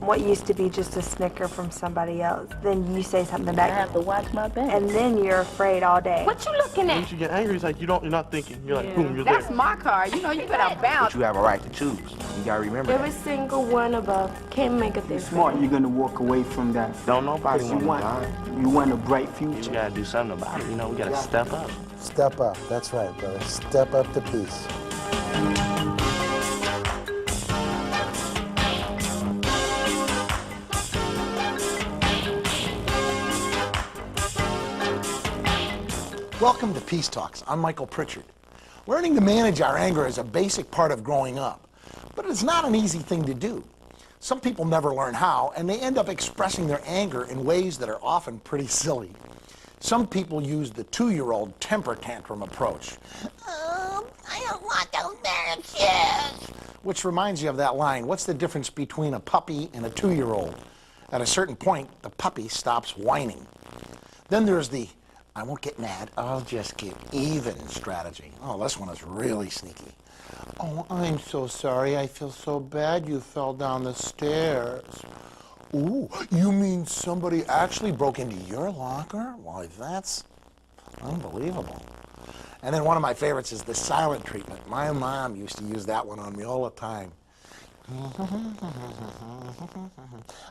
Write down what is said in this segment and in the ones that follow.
what used to be just a snicker from somebody else, then you say something I back, have to watch my back. and then you're afraid all day. What you looking at? Once you get angry, it's like you're not thinking. You're like, boom, you're there. That's my car. You know, you better bounce. But you have a right to choose. You gotta remember Every that. single one above can make a difference. Smart, you're gonna walk away from that. Don't nobody 'Cause want you want a bright You future. gotta do something about it. You know, we gotta step up. Step up, that's right, brother. Step up to peace. Welcome to Peace Talks. I'm Michael Pritchard. Learning to manage our anger is a basic part of growing up, but it's not an easy thing to do. Some people never learn how, and they end up expressing their anger in ways that are often pretty silly. Some people use the 2-year-old temper tantrum approach. I don't want those marriages. Which reminds you of that line, what's the difference between a puppy and a 2-year-old? At a certain point, the puppy stops whining. Then there's the I won't get mad, I'll just get even strategy. Oh, this one is really sneaky. Oh, I'm so sorry, I feel so bad you fell down the stairs. Ooh, you mean somebody actually broke into your locker? Why, that's unbelievable. And then one of my favorites is the silent treatment. My mom used to use that one on me all the time.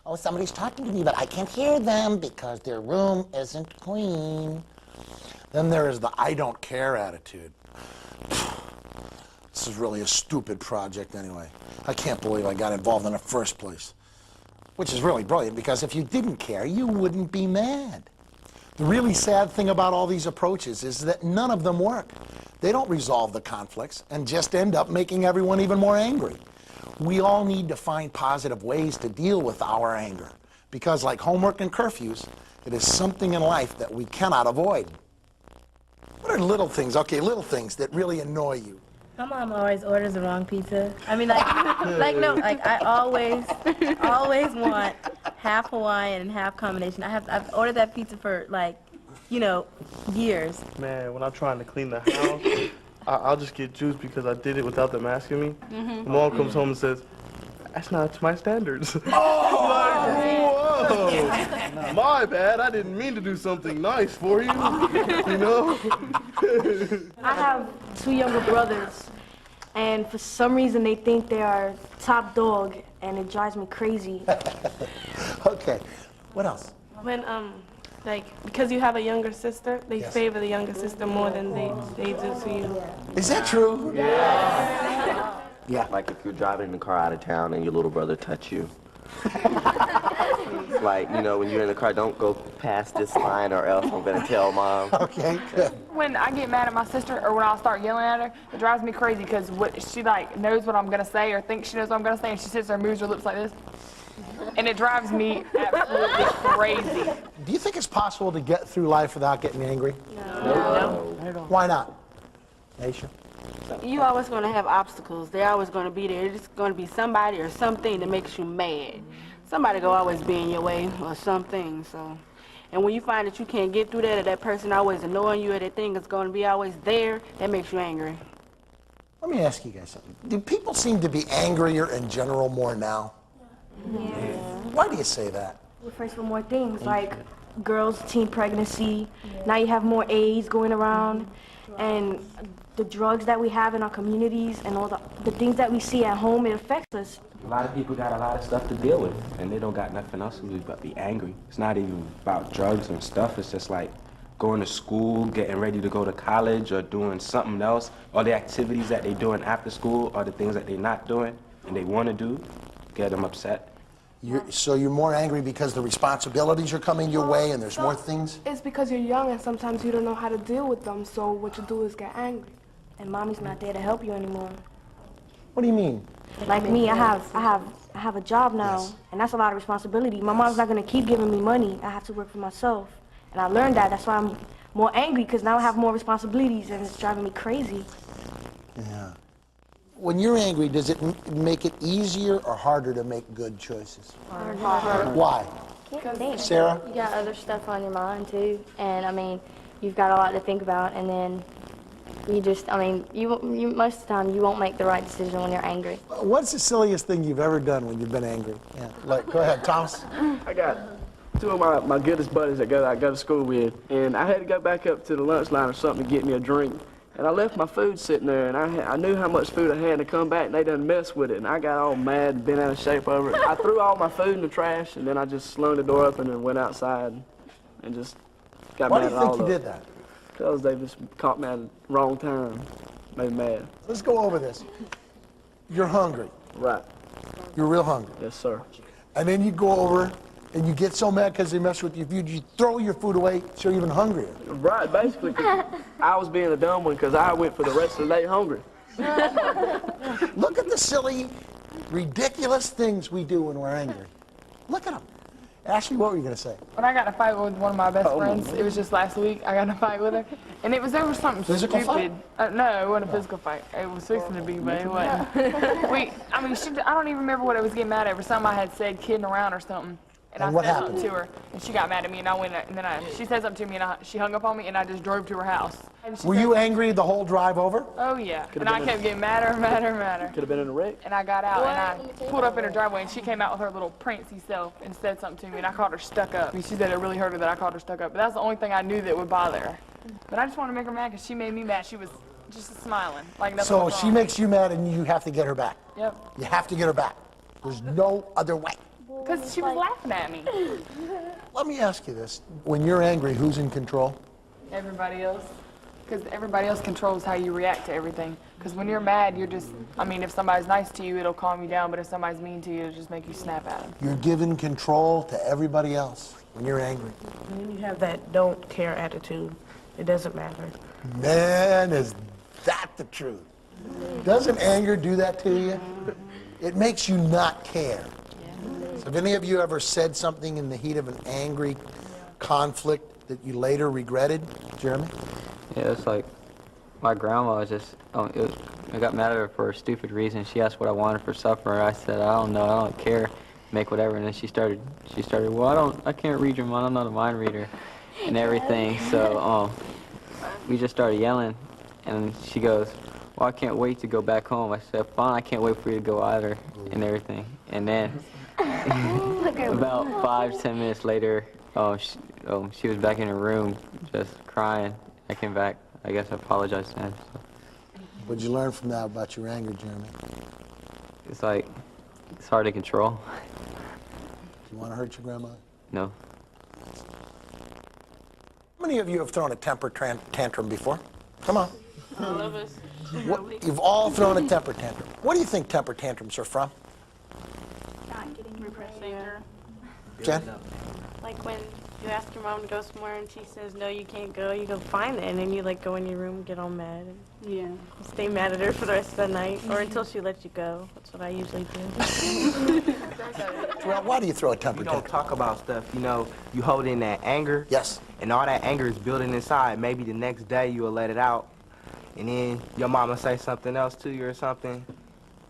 Oh, somebody's talking to me, but I can't hear them because their room isn't clean. Then there is the I don't care attitude. This is really a stupid project anyway. I can't believe I got involved in the first place. Which is really brilliant, because if you didn't care, you wouldn't be mad. The really sad thing about all these approaches is that none of them work. They don't resolve the conflicts and just end up making everyone even more angry. We all need to find positive ways to deal with our anger, because like homework and curfews, it is something in life that we cannot avoid. What are little things, little things that really annoy you? My mom always orders the wrong pizza. I mean, I always want half Hawaiian and half combination. I've ordered that pizza for years. Man, when I'm trying to clean the house, I'll just get juice because I did it without them asking me. Mm-hmm. Mom comes home and says, that's not to my standards. Oh! Like, whoa! My bad, I didn't mean to do something nice for you, you know? I have 2 younger brothers, and for some reason they think they are top dog, and it drives me crazy. Okay, what else? When, because you have a younger sister, they favor the younger sister more than they do to you. Is that true? Yeah. Yeah. Like if you're driving in the car out of town and your little brother touch you. Like, you know, when you're in the car, don't go past this line or else I'm gonna tell Mom. Okay, good. When I get mad at my sister or when I start yelling at her, it drives me crazy because she knows what I'm gonna say or thinks she knows what I'm gonna say, and she sits there and moves her lips like this. And it drives me absolutely crazy. Do you think it's possible to get through life without getting angry? No. Why not? Aisha? You always going to have obstacles. They're always going to be there. It's going to be somebody or something that makes you mad. Somebody will always be in your way or something. So, and when you find that you can't get through that, or that person always annoying you, or that thing is going to be always there, that makes you angry. Let me ask you guys something. Do people seem to be angrier in general more now? Yeah. Why do you say that? We're faced with more things, like girls' teen pregnancy. Now you have more AIDS going around, and the drugs that we have in our communities and all the things that we see at home, it affects us. A lot of people got a lot of stuff to deal with, and they don't got nothing else to do but be angry. It's not even about drugs and stuff. It's just like going to school, getting ready to go to college, or doing something else, or the activities that they're doing after school, or the things that they're not doing and they want to do, get them upset. So you're more angry because the responsibilities are coming your way and there's more things? It's because you're young and sometimes you don't know how to deal with them, so what you do is get angry. And mommy's not there to help you anymore. What do you mean? Like me, I have a job now, yes. And that's a lot of responsibility. My mom's not gonna keep giving me money. I have to work for myself. And I learned that. That's why I'm more angry, because now I have more responsibilities and it's driving me crazy. Yeah. When you're angry, does it make it easier or harder to make good choices? Harder. Why? Sarah? You got other stuff on your mind too, and I mean, you've got a lot to think about, and then you just, I mean, you most of the time you won't make the right decision when you're angry. What's the silliest thing you've ever done when you've been angry? Yeah, like, go ahead, Thomas. I got two of my goodest buddies that I go to school with, and I had to go back up to the lunch line or something to get me a drink. And I left my food sitting there, and I knew how much food I had to come back, and they done messed with it, and I got all mad and bent out of shape over it. I threw all my food in the trash, and then I just slung the door open and went outside and just got Why mad do at you all think of you it. did that? Because they just caught me at the wrong time, made me mad. Let's go over this. You're hungry. Right. You're real hungry. Yes, sir. And then you go over and you get so mad because they mess with you. You throw your food away, so you're even hungrier. Right, basically, 'cause I was being a dumb one because I went for the rest of the day hungry. Look at the silly, ridiculous things we do when we're angry. Look at them. Ashley, what were you going to say? When I got in a fight with one of my best friends, it was just last week, I got in a fight with her, and it was over something Physical stupid. No, it wasn't a physical fight. It was fixing to be, but it wasn't. I don't even remember what I was getting mad over. Something I had said kidding around or something. And I what said happened? something to her, and she got mad at me, and I went, and then she said something to me, and she hung up on me, and I just drove to her house. And she Were said, you angry the whole drive over? Oh, yeah. And I kept getting madder and madder and madder. Could have been in a wreck. And I got out, and I pulled up in her driveway, and she came out with her little prancy self and said something to me, and I called her stuck up. And she said it really hurt her that I called her stuck up, but that's the only thing I knew that would bother her. But I just wanted to make her mad because she made me mad. She was just smiling, like nothing So was she wrong. makes you mad and you have to get her back. Yep. You have to get her back. There's no other way. Because she was laughing at me. Let me ask you this. When you're angry, who's in control? Everybody else. Because everybody else controls how you react to everything. Because when you're mad, you're just, if somebody's nice to you, it'll calm you down, but if somebody's mean to you, it'll just make you snap at them. You're giving control to everybody else when you're angry. And then you have that don't care attitude. It doesn't matter. Man, is that the truth? Doesn't anger do that to you? It makes you not care. So have any of you ever said something in the heat of an angry conflict that you later regretted? Jeremy? Yeah, it's like my grandma was just, I got mad at her for a stupid reason. She asked what I wanted for supper. I said, I don't know, I don't care, make whatever. And then she started, well, I can't read your mind, I'm not a mind reader and everything. So we just started yelling, and she goes, well, I can't wait to go back home. I said, fine, I can't wait for you to go either and everything. And then about 5-10 minutes later, she was back in her room just crying. I came back. I guess I apologized to her. So. What'd you learn from that about your anger, Jeremy? It's like, it's hard to control. Do you want to hurt your grandma? No. How many of you have thrown a temper tantrum before? Come on. All of us. You've all thrown a temper tantrum. What do you think temper tantrums are from? Not getting repressed anger. Jen? Like when you ask your mom to go somewhere and she says, no, you can't go, you go, fine then, and then you go in your room, get all mad, and stay mad at her for the rest of the night, or until she lets you go. That's what I usually do. Well, why do you throw a temper You don't tantrum? talk about stuff, you hold in that anger. Yes. And all that anger is building inside. Maybe the next day you'll let it out. And then your mama say something else to you or something.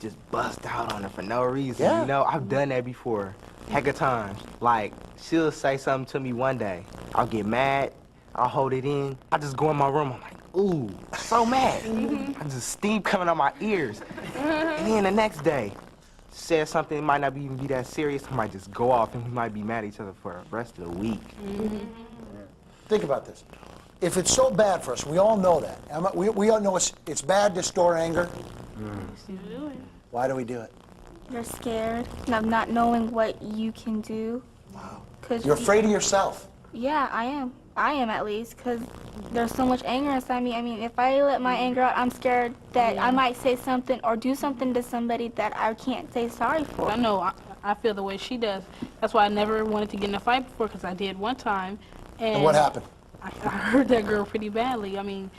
Just bust out on her for no reason. Yeah. I've done that before. Heck of times. Like, she'll say something to me one day. I'll get mad. I'll hold it in. I just go in my room. I'm like, ooh, so mad. I just steam coming out my ears. And then the next day, said something, it might not even be that serious. I might just go off and we might be mad at each other for the rest of the week. Think about this. If it's so bad for us, we all know that. We all know it's bad to store anger. Why do we do it? You're scared of not knowing what you can do. Wow. 'Cause You're afraid of yourself. Yeah, I am. I am at least, because there's so much anger inside me. If I let my anger out, I'm scared that I might say something or do something to somebody that I can't say sorry for. I know. I feel the way she does. That's why I never wanted to get in a fight before, because I did one time. And what happened? I hurt that girl pretty badly. And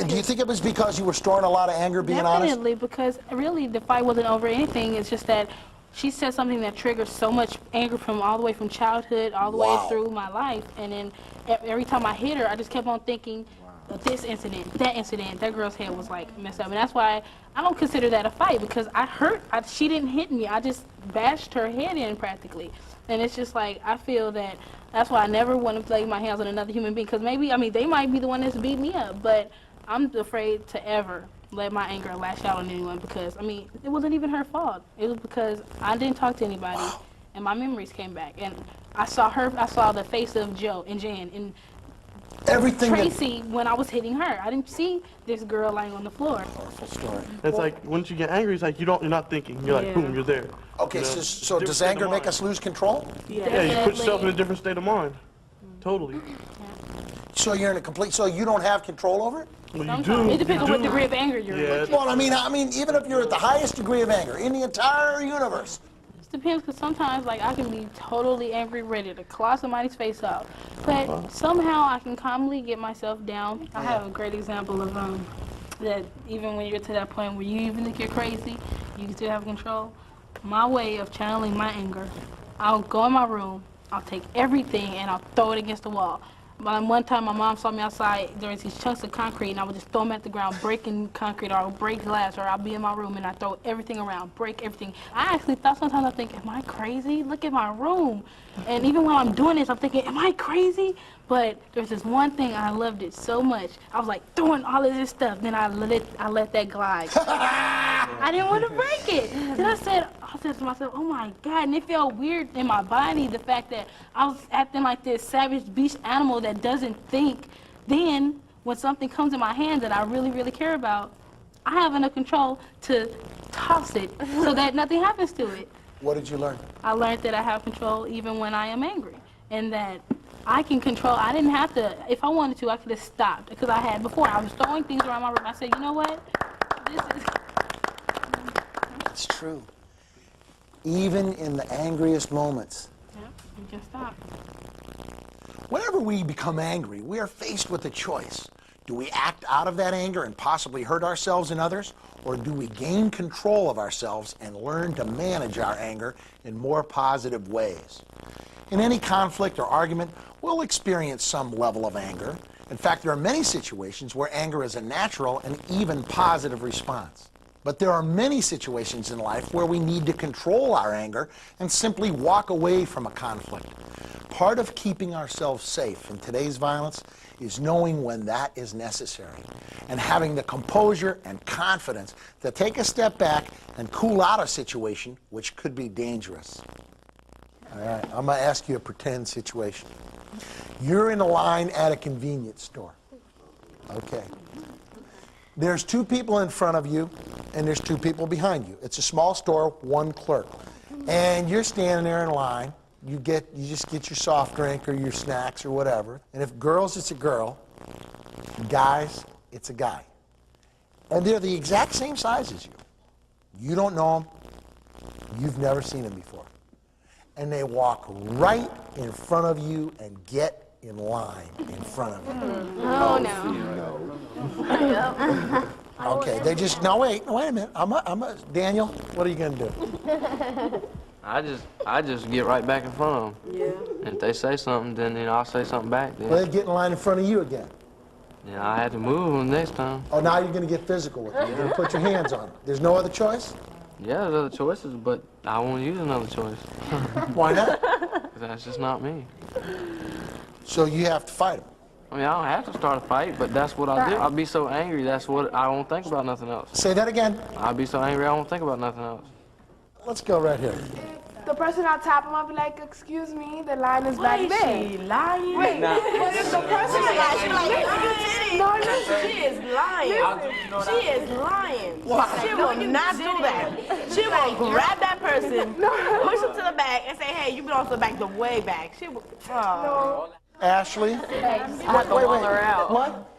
do you think it was because you were storing a lot of anger, being honest? Definitely, because really the fight wasn't over anything. It's just that she said something that triggered so much anger from all the way from childhood all the way through my life. And then every time I hit her, I just kept on thinking, this incident, that girl's head was like messed up. And that's why I don't consider that a fight, because she didn't hit me. I just bashed her head in practically. And it's just like, I feel that that's why I never want to lay my hands on another human being, because maybe, they might be the one that's beat me up, but I'm afraid to ever let my anger lash out on anyone because, I mean, it wasn't even her fault. It was because I didn't talk to anybody, and my memories came back. And I saw the face of Joe and Jan and Tracy when I was hitting her. I didn't see this girl lying on the floor. Powerful story. It's like, once you get angry, it's like you're not thinking. You're like, boom, you're there. Okay, You know? so Different does state of anger make mind. us lose control? Yeah, you put yourself in a different state of mind. Totally. So you're in a complete, so you don't have control over it? Well, Sometimes. It depends on what degree of anger you're in. Well, I mean, even if you're at the highest degree of anger in the entire universe. It depends, because sometimes, like, I can be totally angry, ready to claw somebody's face out. But somehow I can calmly get myself down. I have a great example of that even when you're to that point where you even think you're crazy, you can still have control. My way of channeling my anger, I'll go in my room, I'll take everything, and I'll throw it against the wall. One time, my mom saw me outside. There was these chunks of concrete, and I would just throw them at the ground, breaking concrete, or break glass, or I'll be in my room, and I throw everything around, break everything. I actually thought sometimes, I think, am I crazy? Look at my room. And even while I'm doing this, I'm thinking, am I crazy? But there's this one thing, I loved it so much. I was like throwing all of this stuff, then I let that glide. I didn't want to break it. Then I said to myself, oh my God, and it felt weird in my body, the fact that I was acting like this savage beast animal that doesn't think. Then, when something comes in my hand that I really, really care about, I have enough control to toss it so that nothing happens to it. What did you learn? I learned that I have control even when I am angry, and that I can control. I didn't have to, if I wanted to, I could have stopped, because I had before. I was throwing things around my room. I said, you know what? It's true. Even in the angriest moments. Yeah, you can stop. Whenever we become angry, we are faced with a choice. Do we act out of that anger and possibly hurt ourselves and others? Or do we gain control of ourselves and learn to manage our anger in more positive ways? In any conflict or argument, we'll experience some level of anger. In fact, there are many situations where anger is a natural and even positive response. But there are many situations in life where we need to control our anger and simply walk away from a conflict. Part of keeping ourselves safe in today's violence is knowing when that is necessary and having the composure and confidence to take a step back and cool out a situation which could be dangerous. All right, I'm going to ask you a pretend situation. You're in a line at a convenience store. Okay. There's two people in front of you, and there's two people behind you. It's a small store, one clerk. And you're standing there in line. You just get your soft drink or your snacks or whatever. And if girls, it's a girl. Guys, it's a guy. And they're the exact same size as you. You don't know them. You've never seen them before. And they walk right in front of you and get in line in front of you. Oh, no. Okay, they just, no, wait a minute. Daniel, what are you going to do? I just get right back in front of them. Yeah. If they say something, then I'll say something back. Then. Well, they get in line in front of you again. Yeah, I had to move them next time. Oh, now you're going to get physical with them. You're going to put your hands on them. There's no other choice? Yeah, there's other choices, but I won't use another choice. Why not? 'Cause that's just not me. So you have to fight them. I mean, I don't have to start a fight, but that's what I do. I'll be so angry, that's what I won't think about nothing else. Say that again. I'll be so angry, I won't think about nothing else. Let's go right here. The person on top of him, I'll be like, excuse me, the line is back there. She lying? Wait, Nah. but if the person is like, No, she is lying. She is lying. She will not do that. She will grab that person, push them to the back, and say, hey, you belong to the back, the way back. She will. Ashley? I have to wall her out. What?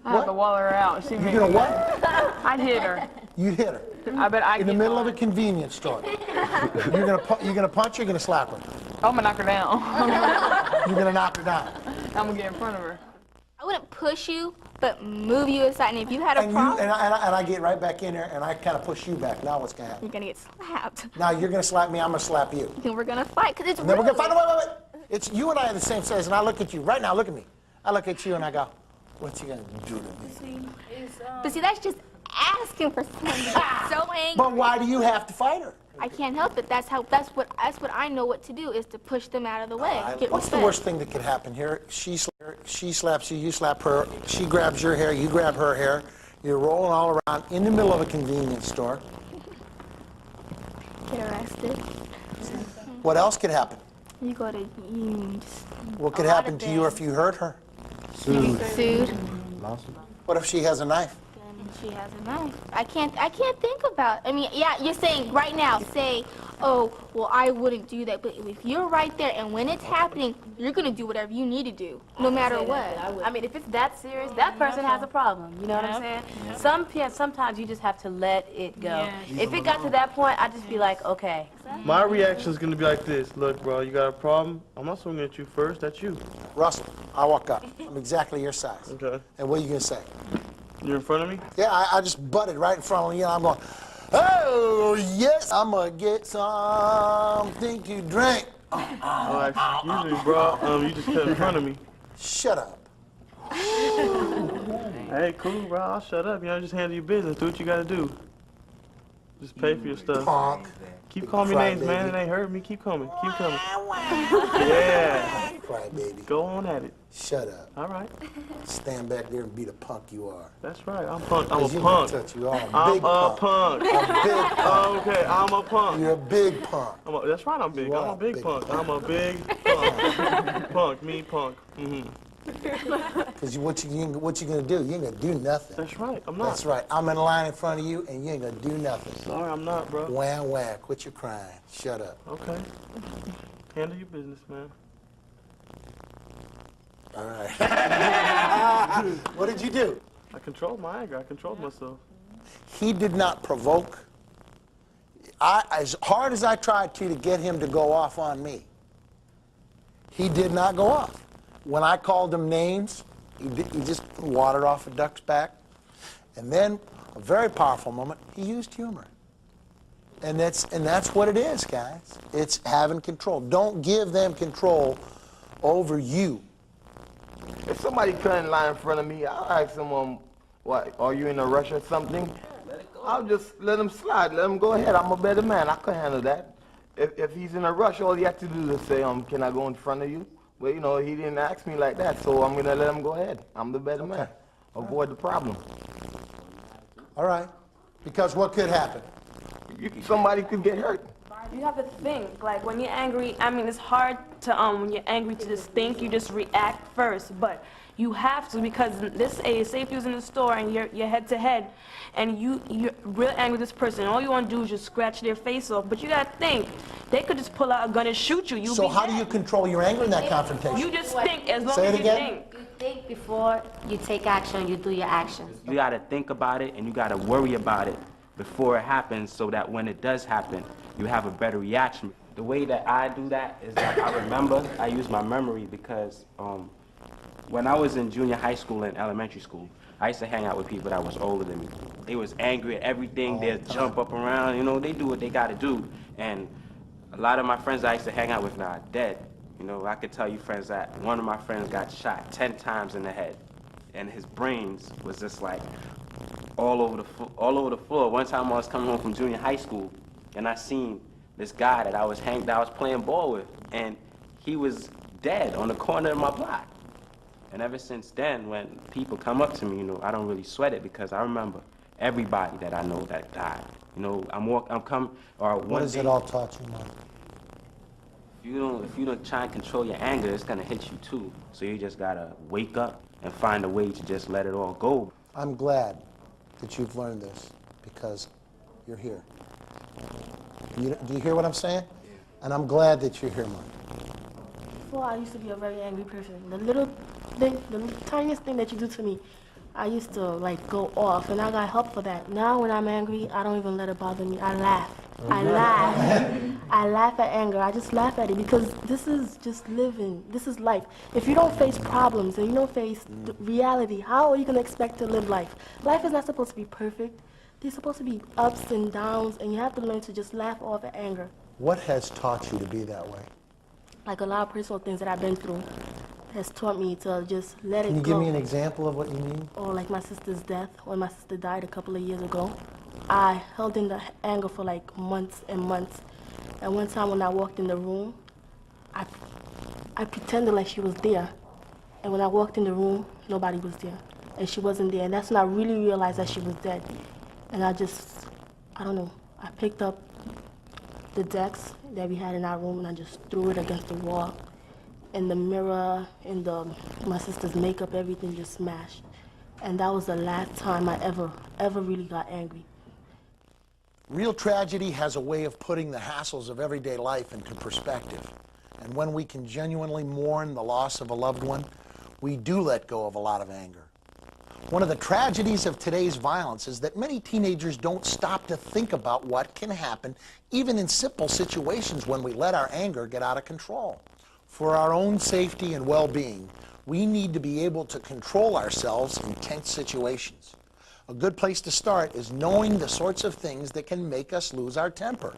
I have to wall her out. She You're going to what? I'd hit her. You'd hit her. I bet I in the middle of a convenience store. You're gonna punch her, you're gonna slap her. I'm gonna knock her down. You're gonna knock her down. I'm gonna get in front of her. I wouldn't push you, but move you aside. And if you had a problem, and I get right back in there and I kind of push you back. Now what's gonna happen? you're gonna get slapped. Now you're gonna slap me, I'm gonna slap you. Then we're gonna fight, because it's And then we're rude. gonna fight. Wait. It's you and I are the same size, and I look at you right now. Look at me. I look at you and I go, "What's he gonna do to me?" But see, that's just asking for something. So angry. But why do you have to fight her? I can't help it. That's what I know what to do, is to push them out of the way. Get What's the respect. worst thing that could happen here? She's She slaps you, you slap her. She grabs your hair, you grab her hair. You're rolling all around in the middle of a convenience store. Get arrested. What else could happen? You go to What could happen to you if you hurt her? Sued. What if she has a knife? She has a knife. I can't think about. I mean, yeah, you're saying right now. Say, oh, well, I wouldn't do that. But if you're right there, and when it's happening, you're gonna do whatever you need to do, no matter what. I mean, if it's that serious, that person has a problem. You know what I'm saying? Sometimes you just have to let it go. If it got to that point, I'd just be like, okay. My reaction is gonna be like this. Look, bro, you got a problem? I'm not swinging at you first. That's you. Russell, I walk up. I'm exactly your size. Okay. And what are you gonna say? You're in front of me? Yeah, I just butted right in front of you, and I'm going, oh, yes, I'm going to get something to drink. Oh, excuse me, bro. You just cut in front of me. Shut up. Hey, cool, bro. I'll shut up. You know, just handle your business. Do what you got to do. Just pay for your stuff. Punk. Keep calling me names, man. It ain't hurt me. Keep coming. Keep coming. Yeah. Cry, baby. Go on at it. Shut up. All right. Stand back there and be the punk you are. That's right. I'm punk. I'm a You punk. touch you. I'm I'm a big a punk. A big punk. Okay, I'm a punk. You're a big punk. That's right, I'm big. You I'm are a big big punk. I'm a big punk. Punk, me punk. Because what you gonna do? You ain't gonna do nothing. That's right, I'm not. That's right. I'm in line in front of you, and you ain't gonna do nothing. Sorry, I'm not, bro. Wham, wham. Quit your crying. Shut up. Okay. Handle your business, man. All right. What did you do? I controlled my anger. I controlled myself. He did not provoke. As hard as I tried to get him to go off on me, he did not go off. When I called him names, he just watered off a duck's back. And then, a very powerful moment, he used humor. And that's what it is, guys. It's having control. Don't give them control over you. If somebody cut in line in front of me, I'll ask someone, what, are you in a rush or something? I'll just let him slide, let him go ahead. I'm a better man, I can handle that. If he's in a rush, all he has to do is say, can I go in front of you? Well, you know, he didn't ask me like that, so I'm gonna let him go ahead. I'm the better man. Avoid the problem. All right, because what could happen? Somebody could get hurt. You have to think, like when you're angry, I mean, it's hard to, when you're angry to just think, you just react first, but you have to, because this age, say if you was in the store and you're head to head, and you're real angry with this person, all you want to do is just scratch their face off, but you got to think, they could just pull out a gun and shoot you. So how do you control your anger in that confrontation? You just think, as long Say as it you again? think. You think before you take action, you do your actions. You gotta think about it and you gotta worry about it before it happens so that when it does happen, you have a better reaction. The way that I do that is that I remember, I use my memory because when I was in junior high school and elementary school, I used to hang out with people that was older than me. They was angry at everything, they'd jump up around, you know, they do what they gotta do. And a lot of my friends I used to hang out with now are dead. You know, I could tell you friends that one of my friends got shot 10 times in the head, and his brains was just like all over the floor. One time I was coming home from junior high school, and I seen this guy that I was playing ball with, and he was dead on the corner of my block. And ever since then, when people come up to me, you know, I don't really sweat it because I remember everybody that I know that died. You know, What has it all taught you, Mom? If you don't try and control your anger, it's gonna hit you too. So you just gotta wake up and find a way to just let it all go. I'm glad that you've learned this because you're here. Do you hear what I'm saying? And I'm glad that you're here, Mom. Before, I used to be a very angry person. The little thing, the tiniest thing that you do to me, I used to like go off, and I got help for that. Now when I'm angry, I don't even let it bother me. I laugh. I laugh. I laugh at anger. I just laugh at it because this is just living. This is life. If you don't face problems and you don't face reality, how are you going to expect to live life? Life is not supposed to be perfect. There's supposed to be ups and downs, and you have to learn to just laugh off at anger. What has taught you to be that way? Like a lot of personal things that I've been through has taught me to just let it go. Can you give me an example of what you mean? Or like my sister's death, when my sister died a couple of years ago. I held in the anger for like months and months. And one time when I walked in the room, I pretended like she was there. And when I walked in the room, nobody was there. And she wasn't there. And that's when I really realized that she was dead. And I don't know, I picked up the decks that we had in our room and I just threw it against the wall. And the mirror and my sister's makeup, everything just smashed. And that was the last time I ever really got angry. Real tragedy has a way of putting the hassles of everyday life into perspective. And when we can genuinely mourn the loss of a loved one, we do let go of a lot of anger. One of the tragedies of today's violence is that many teenagers don't stop to think about what can happen even in simple situations when we let our anger get out of control. For our own safety and well-being, we need to be able to control ourselves in tense situations. A good place to start is knowing the sorts of things that can make us lose our temper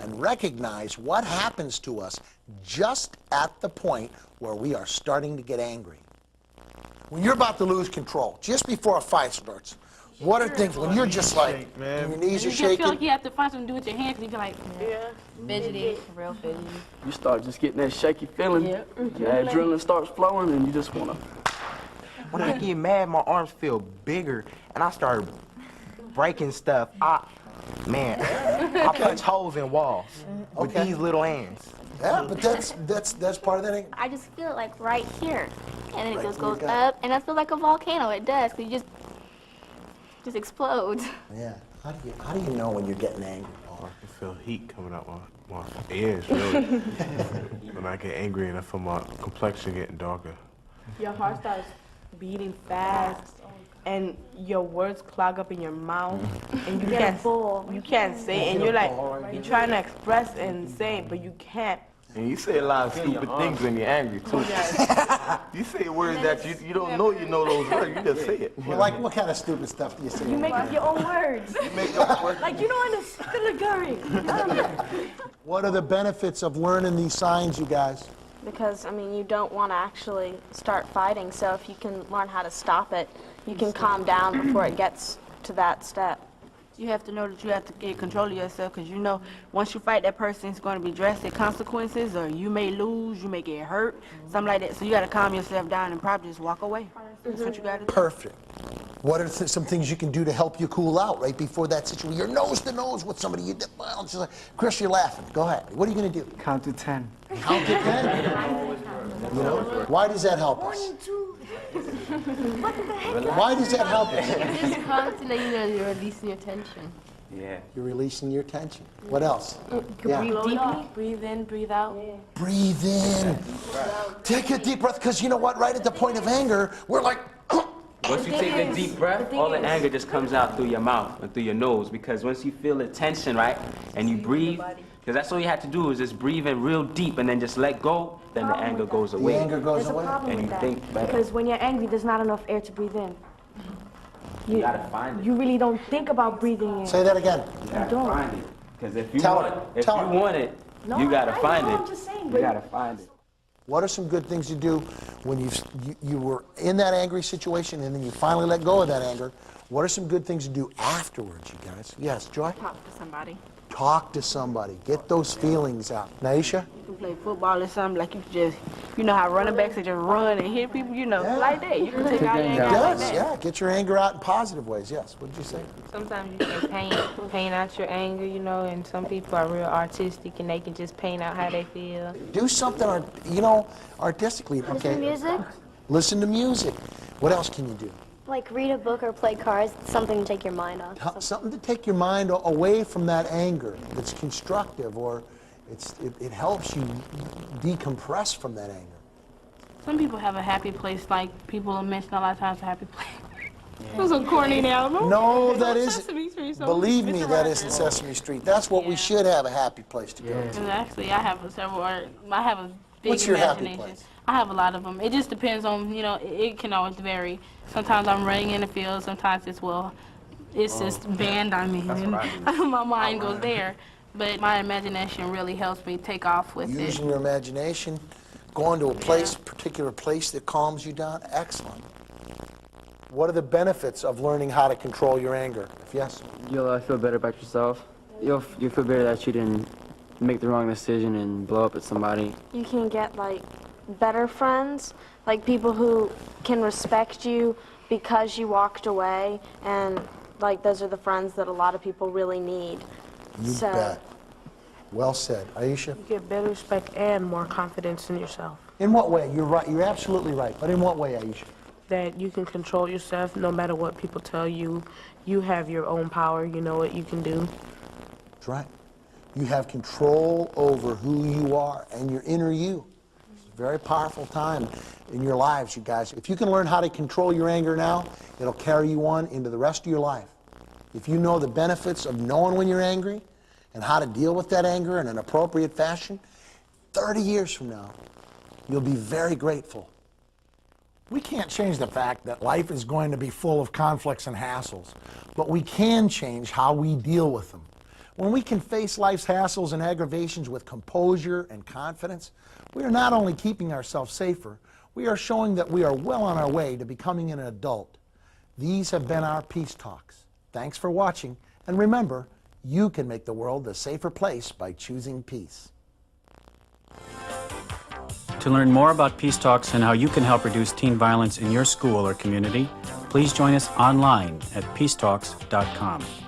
and recognize what happens to us just at the point where we are starting to get angry. When you're about to lose control, just before a fight starts, what are things when you're just like, your knees are You just feel shaking? like you have to find something to do with your hands, and you feel like, Yeah. Fidgety, real fidgety. You start just getting that shaky feeling. Yeah. That adrenaline starts flowing, and you just want to. When I get mad, my arms feel bigger, and I start breaking stuff. I punch holes in walls with these little hands. Yeah, but that's part of that anger. I just feel it like right here. And then it Right just where you goes got up, and I feel like a volcano. It does, 'cause you just explodes. Yeah. How do you know when you're getting angry? I can feel heat coming out my ears, really. When I get angry and I feel my complexion getting darker. Your heart starts beating fast, and your words clog up in your mouth, and you can't say, and you're like, you're trying to express and say, but you can't. And you say a lot of stupid things when you're angry, too. You say words that you don't know you know those words, you just say it. Well, like, what kind of stupid stuff do you say? You make up your own words. Like, you don't understand the Gary. What are the benefits of learning these signs, you guys? Because, I mean, you don't want to actually start fighting, so if you can learn how to stop it, you can calm down before it gets to that step. You have to know that you have to get control of yourself, because you know once you fight that person, it's going to be drastic consequences, or you may lose, you may get hurt, something like that. So you got to calm yourself down and probably just walk away. That's what you got to do. Perfect. What are some things you can do to help you cool out right before that situation? You're nose to nose with somebody. It's just like, Chris, you're laughing. Go ahead. What are you going to do? Count to 10. Count to 10? You know, why does that help us? Why does that help us? Just constantly, you're releasing your tension. Yeah. You're releasing your tension. What else? Breathe deeply. Breathe in, breathe out. Breathe in. Take a deep breath, because you know what? Right at the point of anger, we're like, Once you take a deep breath, all the anger just comes out through your mouth and through your nose, because once you feel the tension, right, and you breathe, because that's all you have to do is just breathe in real deep and then just let go, then the anger goes away. The anger goes There's away. a problem And with you that. think better. Because when you're angry, there's not enough air to breathe in. You gotta find it. You really don't think about breathing in. Say that again. You gotta don't. find it. Because if you Tell want, her. if Tell you her. want it, No, you gotta I find know, it. I'm just saying, You but- gotta find it. What are some good things to do when you were in that angry situation and then you finally let go of that anger? What are some good things to do afterwards, you guys? Yes, Joy? Talk to somebody. Talk to somebody. Get those feelings out. Naisha? You can play football or something, like you just, you know how running backs, they just run and hit people, you know, like that. You can take out your anger like Yes, that. yeah. Get your anger out in positive ways. Yes. What did you say? Sometimes you can paint out your anger, you know, and some people are real artistic and they can just paint out how they feel. Do something, artistically. Okay. Listen to music. Listen to music. What else can you do? Like read a book or play cards, something to take your mind off. Something to take your mind away from that anger that's constructive, or it helps you decompress from that anger. Some people have a happy place, like people mention a lot of times a happy place. It's so corny now. No, that Sesame isn't. Street, so Believe me, Mr. that Rogers. isn't Sesame Street. That's what we should have, a happy place to go to. And actually, I have I have a big What's your happy imagination. place? I have a lot of them. It just depends on, it can always vary. Sometimes I'm running in the field. Sometimes it's just band I'm in. And my mind goes there. But my imagination really helps me take off with it. Using your imagination, going to a place, particular place that calms you down. Excellent. What are the benefits of learning how to control your anger? Yes? You'll feel better about yourself. You'll feel better that you didn't make the wrong decision and blow up at somebody. You can get, like, better friends, like people who can respect you because you walked away, and like those are the friends that a lot of people really need. You bet. Well said. Aisha? You get better respect and more confidence in yourself. In what way? You're right. You're absolutely right. But in what way, Aisha? That you can control yourself no matter what people tell you. You have your own power. You know what you can do. That's right. You have control over who you are and your inner you. It's a very powerful time in your lives, you guys. If you can learn how to control your anger now, it'll carry you on into the rest of your life. If you know the benefits of knowing when you're angry and how to deal with that anger in an appropriate fashion, 30 years from now, you'll be very grateful. We can't change the fact that life is going to be full of conflicts and hassles, but we can change how we deal with them. When we can face life's hassles and aggravations with composure and confidence, we are not only keeping ourselves safer, we are showing that we are well on our way to becoming an adult. These have been our Peace Talks. Thanks for watching, and remember, you can make the world a safer place by choosing peace. To learn more about Peace Talks and how you can help reduce teen violence in your school or community, please join us online at peacetalks.com.